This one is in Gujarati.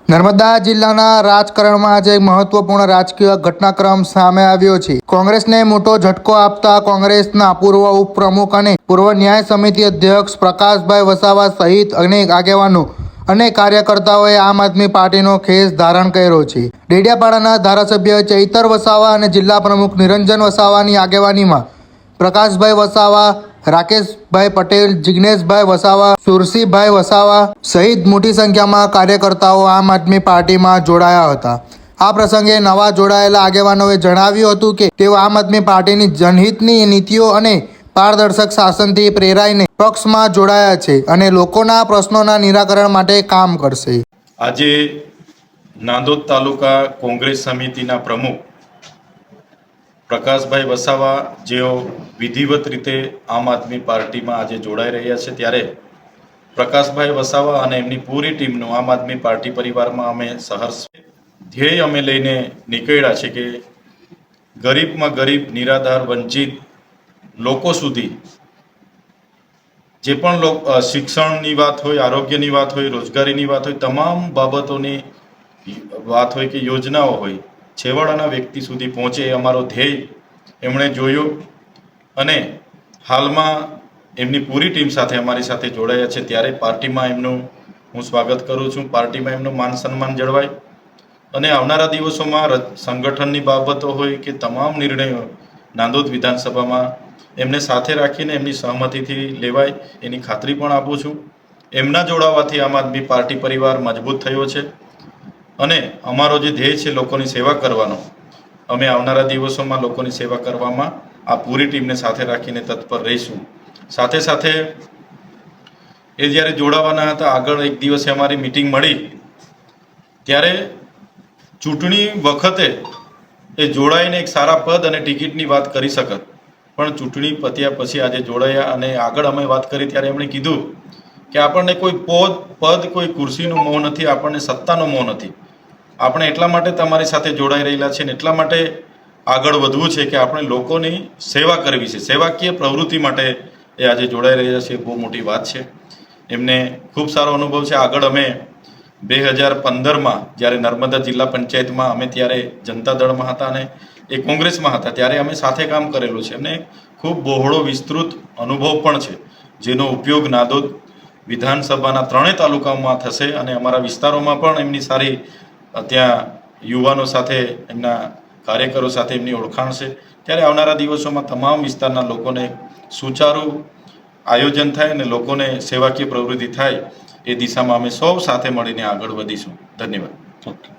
નર્મદા જિલ્લાના રાજકારણમાં આજે મહત્વપૂર્ણ રાજકીય ઘટનાક્રમ સામે આવ્યો છે। કોંગ્રેસને મોટો ઝટકો આપતા કોંગ્રેસના પૂર્વ ઉપપ્રમુખ અને પૂર્વ ન્યાય સમિતિ અધ્યક્ષ પ્રકાશભાઈ વસાવા સહિત અનેક આગેવાનો અને કાર્યકર્તાઓએ આમ આદમી પાર્ટીનો ખેસ ધારણ કર્યો છે। ડેડિયાપાડાના ધારાસભ્ય ચૈતર વસાવા અને જિલ્લા પ્રમુખ નિરંજન વસાવાની આગેવાનીમાં પ્રકાશભાઈ વસાવા, રાકેશભાઈ પટેલ, જિગ્નેશભાઈ વસાવા, સુરસીભાઈ વસાવા સહિત મોટી સંખ્યામાં કાર્યકર્તાઓ આમ આદમી પાર્ટીમાં જોડાયા હતા। આ પ્રસંગે નવા જોડાયેલા આગેવાનોએ જણાવ્યું હતું કે તેઓ આમ આદમી પાર્ટીની જનહિતની નીતિઓ અને પારદર્શક શાસનથી પ્રેરાઈને પક્ષમાં જોડાયા છે અને લોકોના પ્રશ્નોના નિરાકરણ માટે કામ કરશે। આજે નાંદોદ તાલુકા કોંગ્રેસ સમિતિના પ્રમુખ પ્રકાશભાઈ વસાવા જેઓ વિધિવત રીતે આમ આદમી પાર્ટીમાં આજે જોડાઈ રહ્યા છે, ત્યારે પ્રકાશભાઈ વસાવા અને એમની પૂરી ટીમનો આમ આદમી પાર્ટી પરિવારમાં અમે સહર્ષ ધ્યેય અમે લઈને નીકળ્યા છે કે ગરીબમાં ગરીબ, નિરાધાર, વંચિત લોકો સુધી જે પણ શિક્ષણની વાત હોય, આરોગ્યની વાત હોય, રોજગારીની વાત હોય, તમામ બાબતોની વાત હોય કે યોજનાઓ હોય, છેવાડાના વ્યક્તિ સુધી પહોંચે એ અમારો ધ્યેય એમણે જોયો અને હાલમાં એમની પૂરી ટીમ સાથે અમારી સાથે જોડાયા છે। ત્યારે પાર્ટીમાં એમનું હું સ્વાગત કરું છું। પાર્ટીમાં એમનું માન સન્માન જળવાય અને આવનારા દિવસોમાં સંગઠનની બાબતો હોય કે તમામ નિર્ણયો નાંદોદ વિધાનસભામાં એમને સાથે રાખીને એમની સહમતિથી લેવાય એની ખાતરી પણ આપું છું। એમના જોડાવાથી આમ આદમી પાર્ટી પરિવાર મજબૂત થયો છે અને અમારો જે ધ્યેય છે લોકોની સેવા કરવાનો, અમે આવનારા દિવસોમાં લોકોની સેવા કરવામાં આ પૂરી ટીમને સાથે રાખીને તત્પર રહીશું। સાથે સાથે એ જ્યારે જોડાવાના હતા, આગળ એક દિવસે અમારી મિટિંગ મળી ત્યારે ચૂંટણી વખતે એ જોડાઈને એક સારા પદ અને ટિકિટની વાત કરી શકત, પણ ચૂંટણી પત્યા પછી આજે જોડાયા અને આગળ અમે વાત કરી ત્યારે એમણે કીધું કે આપણને કોઈ પદ કોઈ ખુરશીનો મોહ નથી, આપણને સત્તાનો મોહ નથી, આપણે એટલા માટે તમારી સાથે જોડાઈ રહેલા છે ને એટલા માટે આગળ વધવું છે કે આપણે લોકોની સેવા કરવી છે, સેવાકીય પ્રવૃત્તિ માટે એ આજે જોડાઈ રહ્યા છે। બહુ મોટી વાત છે। એમને ખૂબ સારો અનુભવ છે। આગળ અમે 2015માં જ્યારે નર્મદા જિલ્લા પંચાયતમાં અમે ત્યારે જનતા દળમાં હતા અને એ કોંગ્રેસમાં હતા, ત્યારે અમે સાથે કામ કરેલું છે। એમને ખૂબ બહોળો વિસ્તૃત અનુભવ પણ છે, જેનો ઉપયોગ નાંદોદ વિધાનસભાના 3 તાલુકામાં થશે અને અમારા વિસ્તારોમાં પણ એમની સારી ત્યાં યુવાનો સાથે, એમના કાર્યકરો સાથે એમની ઓળખાણ છે। ત્યારે આવનારા દિવસોમાં તમામ વિસ્તારના લોકોને સુચારું આયોજન થાય અને લોકોને સેવાકીય પ્રવૃત્તિ થાય એ દિશામાં અમે સૌ સાથે મળીને આગળ વધીશું। ધન્યવાદ।